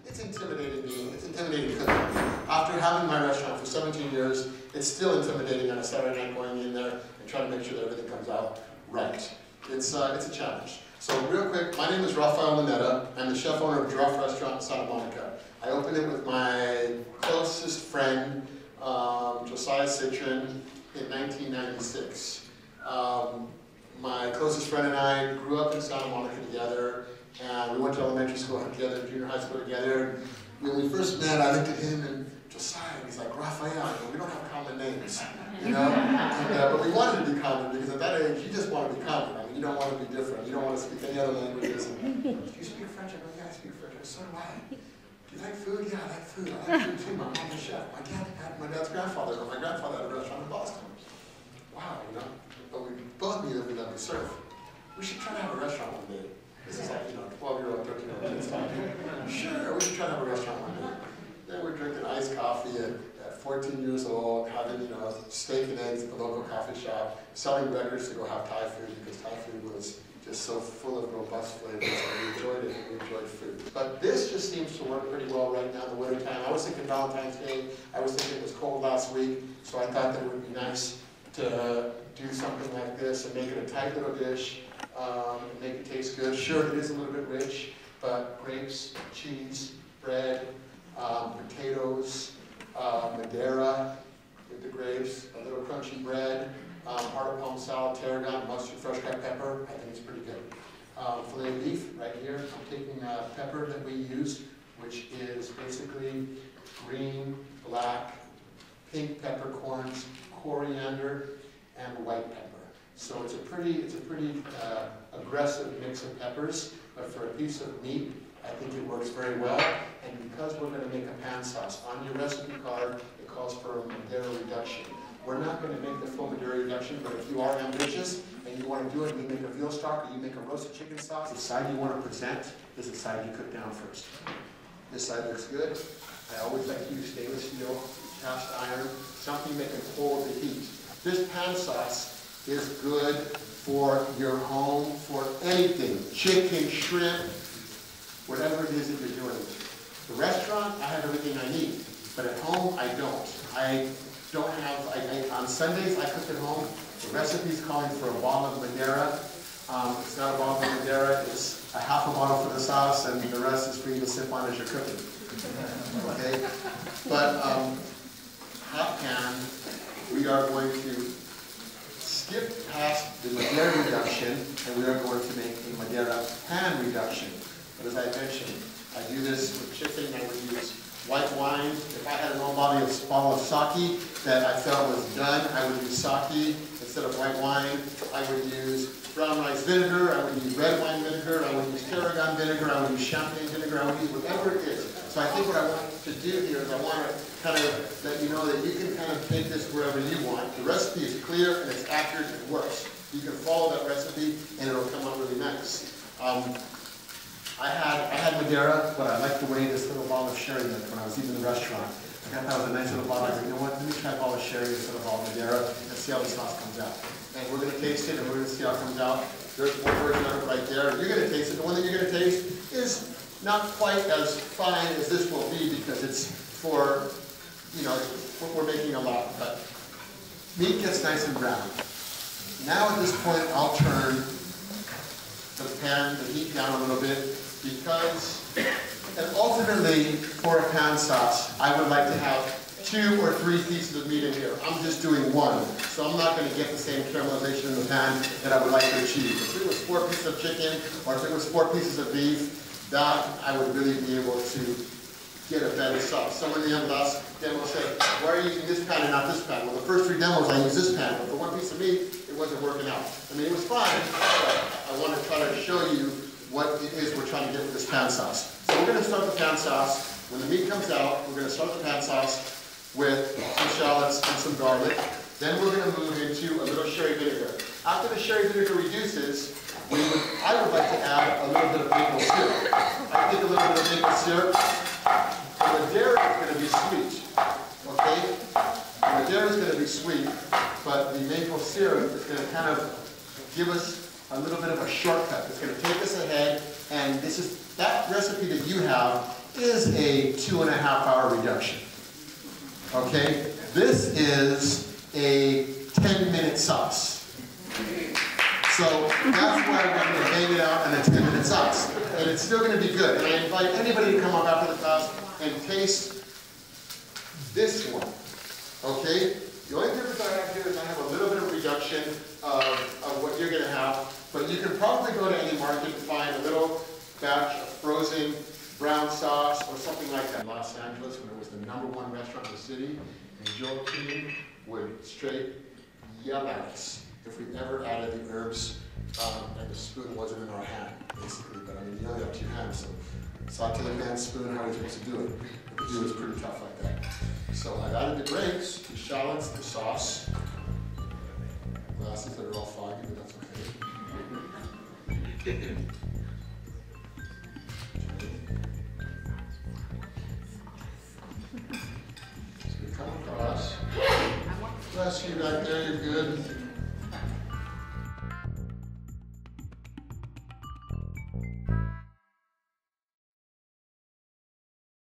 It's intimidating cooking. After having my restaurant for 17 years, it's still intimidating on a Saturday night going in there and trying to make sure that everything comes out right. It's a challenge. So real quick, my name is Raphael Mineta. I'm the chef owner of JiRaffe restaurant in Santa Monica. I opened it with my closest friend, Josiah Citron, in 1996. My closest friend and I grew up in Santa Monica together, and we went to elementary school together, junior high school together. When we first met, I looked at him and Josiah, and he's like, Raphael, we don't have common names, you know? But we wanted to be common because at that age, you just want to be common. I mean, you don't want to be different. You don't want to speak any other languages. And, do you speak French? I go, yeah, I speak French. So do I. Do you like food? Yeah, I like food. I like food too. My mom's a chef. My dad's grandfather, or my grandfather had a restaurant in Boston. Wow, you know? But we both knew that we loved to serve. We should try to have a restaurant one day. This is like, 12-year-old, 13-year-old kids talking. Sure, we should try to have a restaurant one day. Then we're drinking iced coffee at 14 years old, having, steak and eggs at the local coffee shop, selling records to go have Thai food because Thai food was just so full of robust flavors, and we enjoyed it, and we enjoyed food. But this just seems to work pretty well right now in the winter time. I was thinking Valentine's Day. I was thinking it was cold last week, so I thought that it would be nice to do something like this and make it a tight little dish, and make it taste good. Sure, it is a little bit rich, but grapes, cheese, bread, potatoes, Madeira with the grapes, a little crunchy bread, heart of palm salad, tarragon, mustard, fresh cut pepper. I think it's pretty good. Filet of beef right here. I'm taking pepper that we use, which is basically green, black, pink peppercorns, coriander, and white pepper. So it's a pretty aggressive mix of peppers, but for a piece of meat, I think it works very well. And because we're going to make a pan sauce, on your recipe card, it calls for a Madeira reduction. We're not going to make the full Madeira reduction, but if you are ambitious and you want to do it, you make a veal stock or you make a roasted chicken sauce, the side you want to present is the side you cook down first. This side looks good. I always like to use stainless steel, cast iron, something that can hold the heat. This pan sauce is good for your home, for anything, chicken, shrimp, whatever it is that you're doing. The restaurant, I have everything I need, but at home, I don't. On Sundays, I cook at home. The recipe's calling for a bottle of Madeira. It's not a bottle of Madeira, it's a half a bottle for the sauce, and the rest is for you to sip on as you're cooking. Okay? But hot pan, we are going to skip past the Madeira reduction, and we are going to make a Madeira pan reduction. But as I mentioned, I do this with chicken. I would use white wine. If I had an old bottle of sake that I felt was done, I would use sake instead of white wine. I would use brown rice vinegar. I would use red wine vinegar. I would use tarragon vinegar. I would use champagne vinegar. I would use whatever it is. So I think what I want to do here is I want to kind of let you know that you can kind of take this wherever you want. The recipe is clear and it's accurate and it works. You can follow that recipe and it'll come out really nice. I had Madeira, but I liked the way this little bottle of sherry looked when I was eating in the restaurant. I thought that was a nice little bottle. I said, you know what, let me try a bottle of sherry instead of a bottle of Madeira and see how the sauce comes out. And we're going to taste it and we're going to see how it comes out. There's one version of it right there. You're going to taste it. The one that you're going to taste is not quite as fine as this will be because it's for, we're making a lot. But meat gets nice and brown. Now at this point, I'll turn the pan, the heat down a little bit because, and ultimately for a pan sauce, I would like to have 2 or 3 pieces of meat in here. I'm just doing 1, so I'm not going to get the same caramelization in the pan that I would like to achieve. If it was 4 pieces of chicken or if it was 4 pieces of beef, that I would really be able to get a better sauce. Someone in the last demo said, why are you using this pan and not this pan? Well, the first 3 demos I use this pan, but for 1 piece of meat, it wasn't working out. I mean, it was fine, but I want to try to show you what it is we're trying to get with this pan sauce. So we're going to start the pan sauce. When the meat comes out, we're going to start the pan sauce with some shallots and some garlic. Then we're going to move into a little sherry vinegar. After the sherry vinegar reduces, I would like to add a little bit of maple syrup. I think a little bit of maple syrup. The dairy is going to be sweet, okay? The dairy is going to be sweet, but the maple syrup is going to kind of give us a little bit of a shortcut. It's going to take us ahead, and that recipe that you have is a 2.5-hour reduction. Okay? This is a 10-minute sauce. So that's why we're going to bang it out on a 10-minute sauce. And it's still going to be good. And I invite anybody to come up after the class and taste this one. Okay? The only difference I have here is I have a little bit of reduction of what you're going to have. But you can probably go to any market and find a little batch of frozen brown sauce or something like that. In Los Angeles, when it was the #1 restaurant in the city, and Joe King would straight yell at us if we ever added the herbs and the spoon wasn't in our hand, basically. But I mean, you only have 2 hands, so saute the pan spoon, how are you supposed to do it? But the do is pretty tough like that. So I've added the grapes, the shallots, the sauce. Glasses that are all foggy, but that's okay. So we come across. Bless you back there, you're good.